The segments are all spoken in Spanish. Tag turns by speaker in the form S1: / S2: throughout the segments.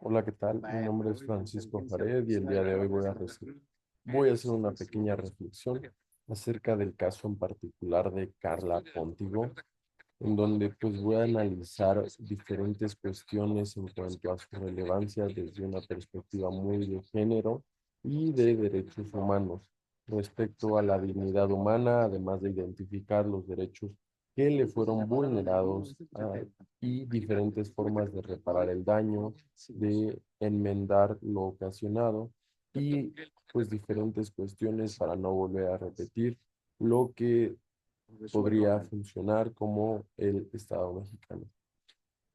S1: Hola, ¿qué tal? Mi nombre es Francisco Jared y el día de hoy voy a hacer una pequeña reflexión acerca del caso en particular de Carla Pontigo, en donde pues voy a analizar diferentes cuestiones en cuanto a su relevancia desde una perspectiva muy de género y de derechos humanos respecto a la dignidad humana, además de identificar los derechos que le fueron vulnerados y diferentes formas de reparar el daño, de enmendar lo ocasionado y pues diferentes cuestiones para no volver a repetir lo que podría funcionar como el Estado mexicano.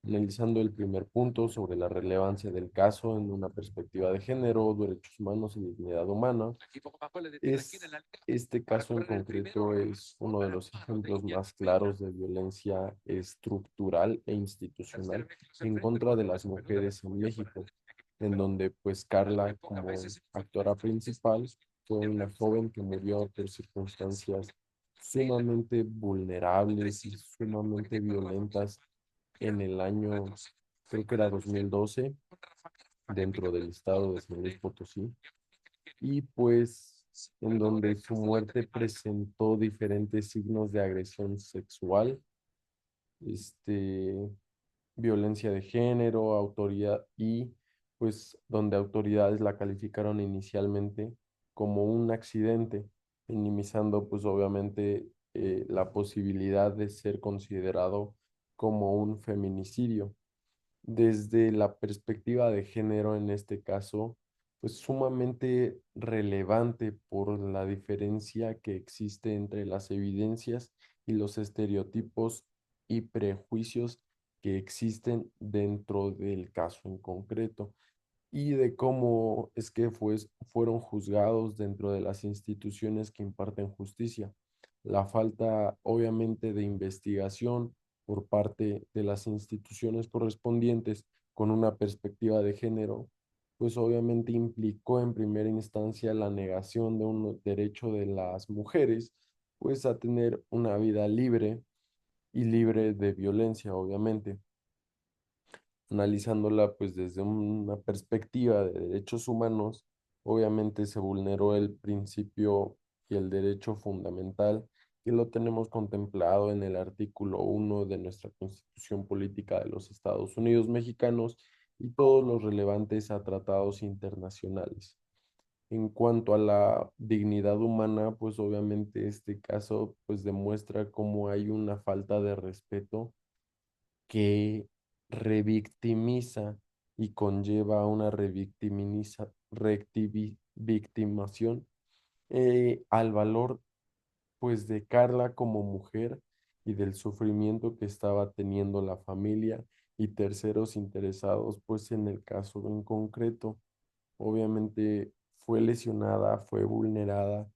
S1: Analizando el primer punto sobre la relevancia del caso en una perspectiva de género, derechos humanos y dignidad humana, es, este caso en concreto es uno de los ejemplos más claros de violencia estructural e institucional en contra de las mujeres en México, en donde pues Carla como actora principal fue una joven que murió por circunstancias sumamente vulnerables y sumamente violentas en el año, creo que era 2012, dentro del estado de San Luis Potosí, y pues en donde su muerte presentó diferentes signos de agresión sexual, este, violencia de género, autoridad y pues donde autoridades la calificaron inicialmente como un accidente, minimizando pues obviamente la posibilidad de ser considerado como un feminicidio. Desde la perspectiva de género en este caso, pues sumamente relevante por la diferencia que existe entre las evidencias y los estereotipos y prejuicios que existen dentro del caso en concreto y de cómo es que fueron juzgados dentro de las instituciones que imparten justicia. La falta, obviamente, de investigación por parte de las instituciones correspondientes con una perspectiva de género, pues obviamente implicó en primera instancia la negación de un derecho de las mujeres, pues a tener una vida libre y libre de violencia, obviamente analizándola pues desde una perspectiva de derechos humanos, obviamente se vulneró el principio y el derecho fundamental que lo tenemos contemplado en el artículo 1 de nuestra Constitución Política de los Estados Unidos Mexicanos y todos los relevantes a tratados internacionales. En cuanto a la dignidad humana, pues obviamente este caso pues demuestra cómo hay una falta de respeto que revictimiza y conlleva a una victimación al valor pues de Carla como mujer y del sufrimiento que estaba teniendo la familia y terceros interesados pues en el caso en concreto. Obviamente fue lesionada, fue vulnerada,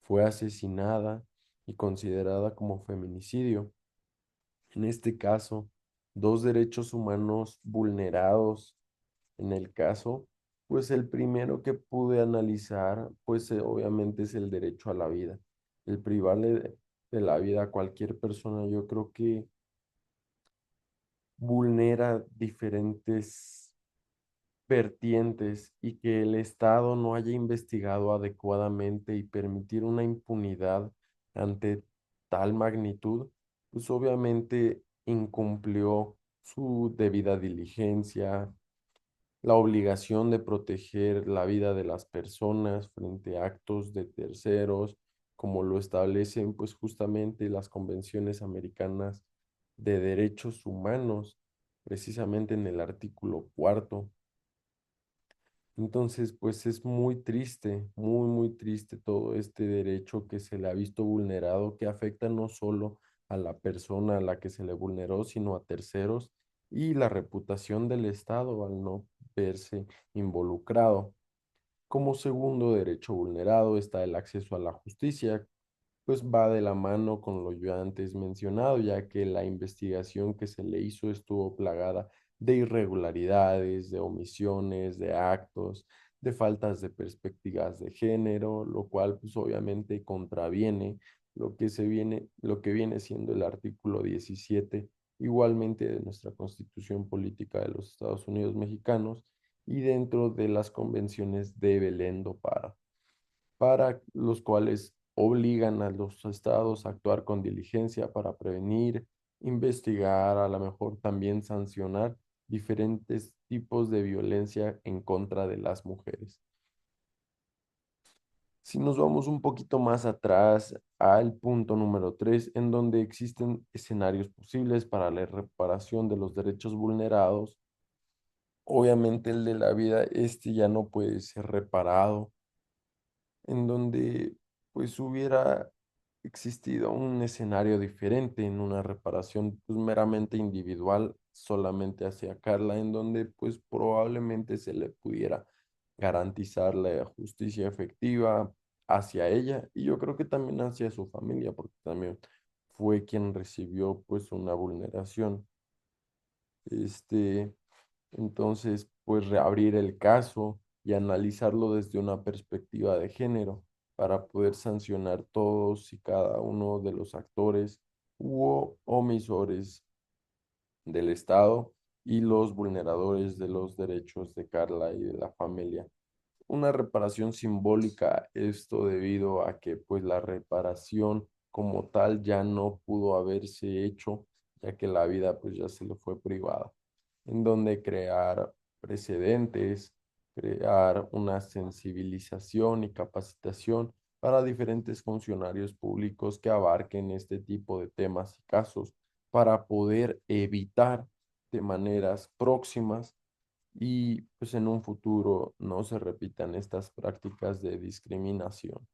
S1: fue asesinada y considerada como feminicidio. En este caso, dos derechos humanos vulnerados en el caso, pues el primero que pude analizar, pues obviamente es el derecho a la vida. El privarle de la vida a cualquier persona, yo creo que vulnera diferentes vertientes y que el Estado no haya investigado adecuadamente y permitir una impunidad ante tal magnitud, pues obviamente incumplió su debida diligencia, la obligación de proteger la vida de las personas frente a actos de terceros, como lo establecen pues justamente las convenciones americanas de derechos humanos, precisamente en el artículo cuarto. Entonces, pues es muy triste, muy, muy triste todo este derecho que se le ha visto vulnerado, que afecta no solo a la persona a la que se le vulneró, sino a terceros y la reputación del Estado al no verse involucrado. Como segundo derecho vulnerado está el acceso a la justicia, pues va de la mano con lo yo antes mencionado, ya que la investigación que se le hizo estuvo plagada de irregularidades, de omisiones, de actos, de faltas de perspectivas de género, lo cual pues obviamente contraviene lo que viene siendo el artículo 17 igualmente de nuestra Constitución Política de los Estados Unidos Mexicanos y dentro de las convenciones de Belén do Pará, para los cuales obligan a los estados a actuar con diligencia para prevenir, investigar, a lo mejor también sancionar diferentes tipos de violencia en contra de las mujeres. Si nos vamos un poquito más atrás al punto número 3, en donde existen escenarios posibles para la reparación de los derechos vulnerados, obviamente el de la vida, este ya no puede ser reparado, en donde pues hubiera existido un escenario diferente en una reparación pues meramente individual solamente hacia Carla, en donde pues probablemente se le pudiera garantizar la justicia efectiva hacia ella y yo creo que también hacia su familia, porque también fue quien recibió pues una vulneración. Este, entonces, pues reabrir el caso y analizarlo desde una perspectiva de género para poder sancionar todos y cada uno de los actores u omisores del Estado y los vulneradores de los derechos de Carla y de la familia. Una reparación simbólica, esto debido a que pues la reparación como tal ya no pudo haberse hecho, ya que la vida pues ya se le fue privada, en donde crear precedentes, crear una sensibilización y capacitación para diferentes funcionarios públicos que abarquen este tipo de temas y casos para poder evitar de maneras próximas y pues en un futuro no se repitan estas prácticas de discriminación.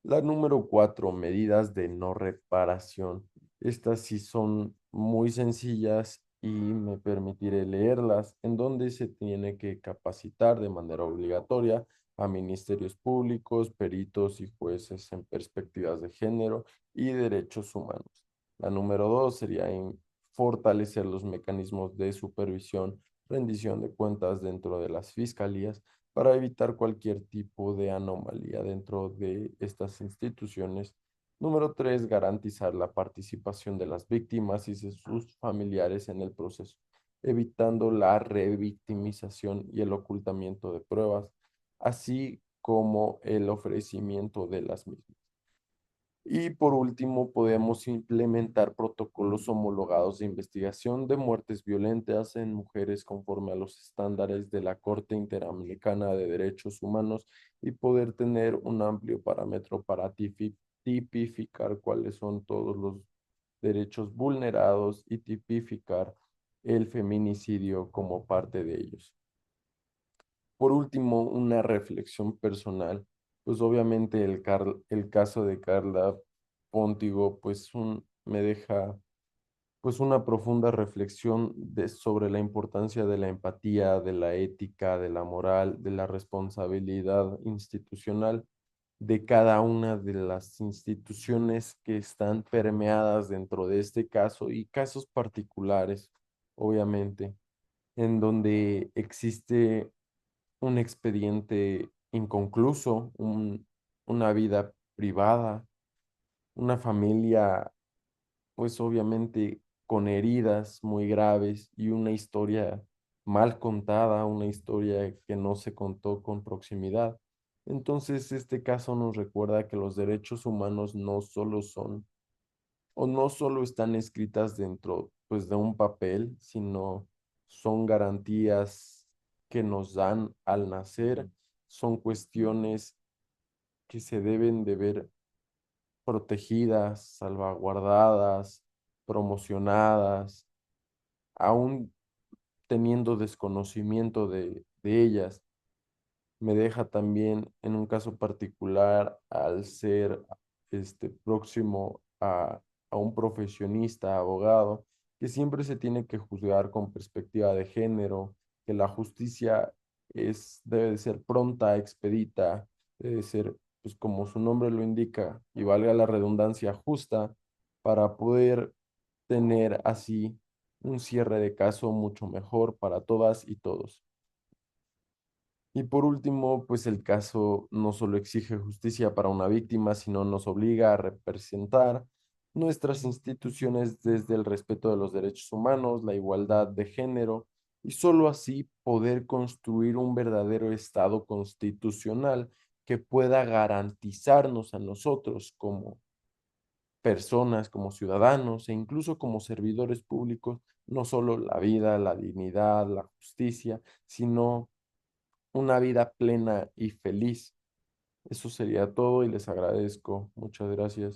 S1: La número 4, medidas de no reparación. Estas sí son muy sencillas y me permitiré leerlas, en donde se tiene que capacitar de manera obligatoria a ministerios públicos, peritos y jueces en perspectivas de género y derechos humanos. La número 2 sería en fortalecer los mecanismos de supervisión, rendición de cuentas dentro de las fiscalías para evitar cualquier tipo de anomalía dentro de estas instituciones. Número 3, garantizar la participación de las víctimas y de sus familiares en el proceso, evitando la revictimización y el ocultamiento de pruebas, así como el ofrecimiento de las mismas. Y por último, podemos implementar protocolos homologados de investigación de muertes violentas en mujeres conforme a los estándares de la Corte Interamericana de Derechos Humanos y poder tener un amplio parámetro para tipificar cuáles son todos los derechos vulnerados y tipificar el feminicidio como parte de ellos. Por último, una reflexión personal, pues obviamente el caso de Carla Póntigo, pues me deja pues una profunda reflexión sobre la importancia de la empatía, de la ética, de la moral, de la responsabilidad institucional de cada una de las instituciones que están permeadas dentro de este caso y casos particulares, obviamente, en donde existe un expediente inconcluso, una vida privada, una familia, pues obviamente con heridas muy graves y una historia mal contada, una historia que no se contó con proximidad. Entonces, este caso nos recuerda que los derechos humanos no solo son o no solo están escritas dentro pues de un papel, sino son garantías que nos dan al nacer, son cuestiones que se deben de ver protegidas, salvaguardadas, promocionadas, aún teniendo desconocimiento de ellas. Me deja también en un caso particular al ser próximo a un profesionista, abogado, que siempre se tiene que juzgar con perspectiva de género, que la justicia debe de ser pronta, expedita, debe ser, pues como su nombre lo indica, y valga la redundancia, justa, para poder tener así un cierre de caso mucho mejor para todas y todos. Y por último, pues el caso no solo exige justicia para una víctima, sino nos obliga a representar nuestras instituciones desde el respeto de los derechos humanos, la igualdad de género, y solo así poder construir un verdadero Estado constitucional que pueda garantizarnos a nosotros como personas, como ciudadanos e incluso como servidores públicos, no solo la vida, la dignidad, la justicia, sino una vida plena y feliz. Eso sería todo y les agradezco. Muchas gracias.